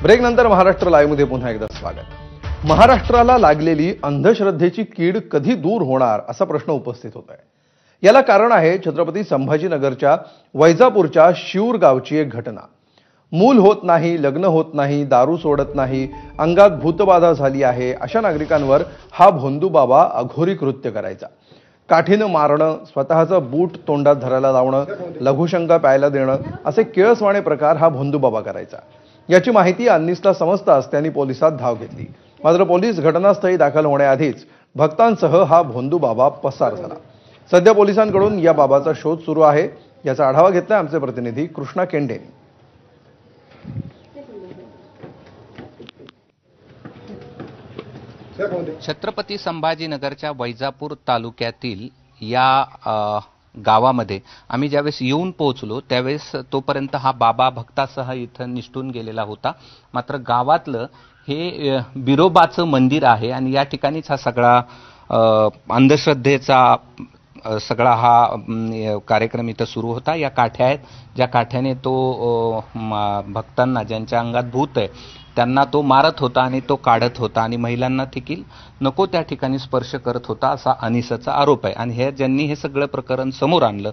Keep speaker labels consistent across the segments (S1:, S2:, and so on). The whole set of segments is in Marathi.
S1: ब्रेक नंतर महाराष्ट्र लाईव्ह मध्ये पुन्हा एकदा स्वागत। महाराष्ट्राला लागलेली अंधश्रद्धेची कीड कधी दूर होणार असा प्रश्न उपस्थित होत आहे। याला कारण आहे छत्रपती संभाजीनगरच्या वैजापूरच्या शिऊर गावची एक घटना। मूल होत नाही, लग्न होत नाही, दारू सोडत नाही, अंगात भूतबाधा झाली आहे अशा नागरिकांवर हा भोंदू बाबा अघोरी कृत्य करायचा। काठीनं मारणं, स्वतःचं बूट तोंडात धरायला लावणं, लघुशंका प्यायला देणं असे केळसवाणे प्रकार हा भोंदू बाबा करायचा। याची माहिती अन्निसला समजताच त्यांनी पोलिसात धाव घेतली। मात्र पोलीस घटनास्थळी दाखल होण्याआधीच भक्तांसह हा भोंदू बाबा पसार झाला। सध्या पोलिसांकडून या बाबाचा शोध सुरू आहे। याचा आढावा घेतलाय आमचे प्रतिनिधी कृष्णा केंडे।
S2: छत्रपती संभाजीनगरच्या वैजापूर तालुक्यातील या गावामध्ये आम्ही ज्यावेळेस येऊन पोहोचलो त्यावेळेस तोपर्यंत हा बाबा भक्तासह इथं निष्ठून गेलेला होता। मात्र गावातलं हे बिरोबाचं मंदिर आहे आणि या ठिकाणीच हा सगळा अंधश्रद्धेचा सगळा हा कार्यक्रम इथं सुरू होता। या काठ्या आहेत, ज्या काठ्याने तो भक्तांना ज्यांच्या अंगात भूत आहे त्यांना तो मारत होता आणि तो काढत होता आणि महिलांना देखील नको त्या ठिकाणी स्पर्श करत होता असा अनिसाचा आरोप आहे। आणि हे ज्यांनी हे सगळं प्रकरण समोर आणलं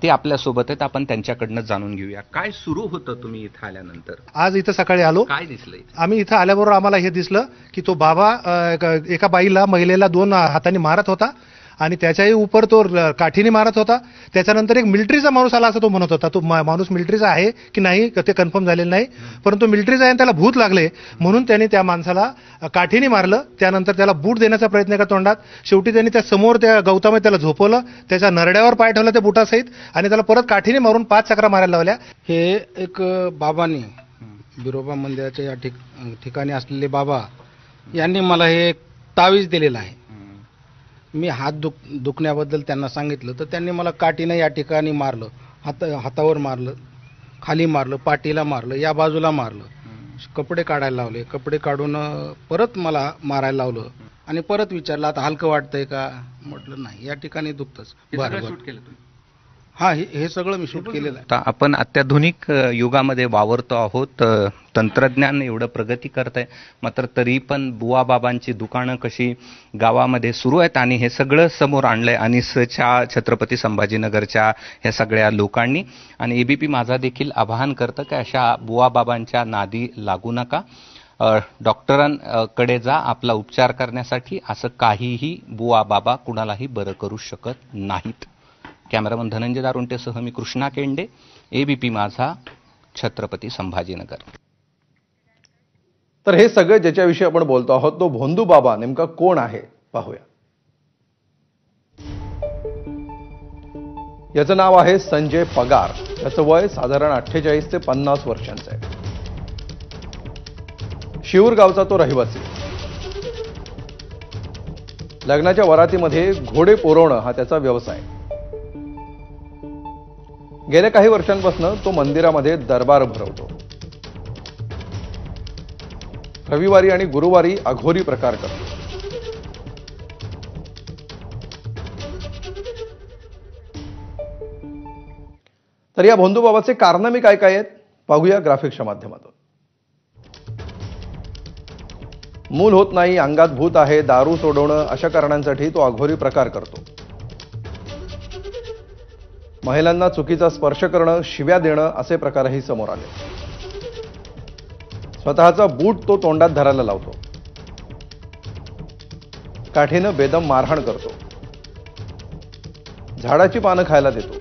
S2: ते आपल्यासोबत आहेत, आपण त्यांच्याकडनं जाणून घेऊया। काय सुरू होतं तुम्ही इथं आल्यानंतर?
S3: आज इथं सकाळी आलो,
S2: काय दिसलं?
S3: आम्ही इथं आल्याबरोबर आम्हाला हे दिसलं की तो बाबा एका बाईला महिलेला 2 हातांनी मारत होता आणि त्याच्याही उपर तो काठीने मारत होता। त्याच्यानंतर एक मिलिटरीचा माणूस आला असं तो म्हणत होता। तो माणूस मिलिटरीचा आहे की नाही ते कन्फर्म झालेलं नाही, परंतु मिलिटरीचा आहे आणि त्याला भूत लागले म्हणून त्यांनी त्या माणसाला काठीने मारलं। त्यानंतर त्याला बूट देण्याचा प्रयत्न केला तोंडात। शेवटी त्यांनी त्या समोर त्या गवतामध्ये त्याला झोपवलं, त्याच्या नरड्यावर पाय ठेवला त्या बुटासहित आणि त्याला परत काठीने मारून 5 चक्रा मारायला लावल्या।
S4: हे एक बाबांनी बिरोबा मंदिराच्या या ठिकाणी असलेले बाबा यांनी मला हे तावीज दिलेलं आहे। मी हात दुखण्याबद्दल त्यांना सांगितलं तर त्यांनी मला काठीनं या ठिकाणी मारलं, हातावर मारलं, खाली मारलं, पाठीला मारलं, या बाजूला मारलं, कपडे काढायला लावले, कपडे काढून परत मला मारायला लावलं आणि परत विचारलं आता हलकं वाटतंय का? म्हटलं नाही, या ठिकाणी दुखतंच। बरं, हा हे सगळं मी शूट केलेलं आहे।
S2: आपण अत्याधुनिक युगामध्ये वावरतो आहोत, तंत्रज्ञान एवढं प्रगती करत आहे, मात्र तरी पण बुवा बाबांची दुकानं कशी गावामध्ये सुरू आहेत आणि हे सगळं समोर आणलंय अनिसच्या छत्रपती संभाजीनगरच्या ह्या सगळ्या लोकांनी। आणि एबीपी माझा देखील आवाहन करतं की अशा बुवा बाबांच्या नादी लागू नका, डॉक्टरांकडे जा आपला उपचार करण्यासाठी। असं काहीही बुवा बाबा कुणालाही बरं करू शकत नाहीत। कॅमेरामन धनंजय दारुंटेसह मी कृष्णा केंडे, एबीपी माझा, छत्रपती संभाजीनगर।
S1: तर हे सगळं ज्याच्याविषयी आपण बोलतो आहोत तो भोंदू बाबा नेमका कोण आहे पाहूया। याचं नाव आहे संजय पगार। याचं वय साधारण 48 ते 50 वर्षांचं आहे। शिऊर गावचा तो रहिवासी। लग्नाच्या वरातीमध्ये घोडे पोरवणं हा त्याचा व्यवसाय। गेल्या काही वर्षांपासून तो मंदिरामध्ये दरबार भरवतो। रविवारी आणि गुरुवारी अघोरी प्रकार करतो। तर या भोंदू बाबाचे कारनामे काय काय आहेत पाहूया ग्राफिक्सच्या माध्यमातून। मूल होत नाही, अंगात भूत आहे, दारू सोडवणं अशा कारणांसाठी तो अघोरी प्रकार करतो। महिलांना चुकीचा स्पर्श करणं, शिव्या देणं असे प्रकारही समोर आले। स्वतःचा बूट तो तोंडात धरायला लावतो। काठीनं बेदम मारहाण करतो। झाडाची पानं खायला देतो।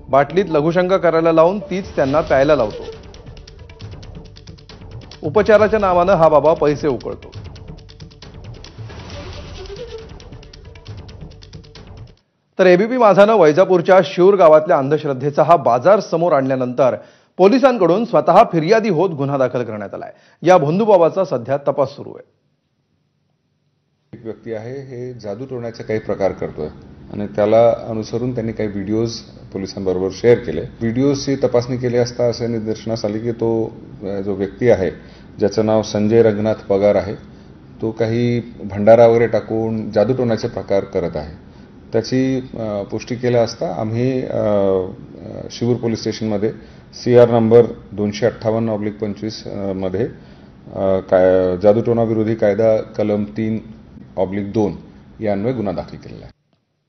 S1: बाटलीत लघुशंका करायला लावून तीच त्यांना प्यायला लावतो। उपचाराच्या नावानं हा बाबा पैसे उकळतो। तर एबीपी माझानं वैजापूरच्या शिऊर गावातल्या अंधश्रद्धेचा हा बाजार समोर आणल्यानंतर पोलिसांकडून स्वतः फिर्यादी होत गुन्हा दाखल करण्यात आलाय। या भोंदू बाबाचा सध्या तपास सुरू आहे।
S5: एक व्यक्ती आहे, हे जादू टोण्याचे काही प्रकार करतोय आणि त्याला अनुसरून त्यांनी काही व्हिडिओज पोलिसांबरोबर शेअर केले। व्हिडिओजची तपासणी केली असता असे निदर्शनास आले की तो जो व्यक्ती आहे ज्याचं नाव संजय रंगनाथ पगार आहे, तो काही भंडारा वगैरे टाकून जादू टोण्याचे प्रकार करत आहे। त्याची पुष्टी केल्या असता आम्ही शिवूर पोलीस स्टेशनमध्ये CR नंबर 258/25 मध्ये जादूटोणा विरोधी कायदा कलम 3/2 या अन्वये गुन्हा दाखल केलेला आहे.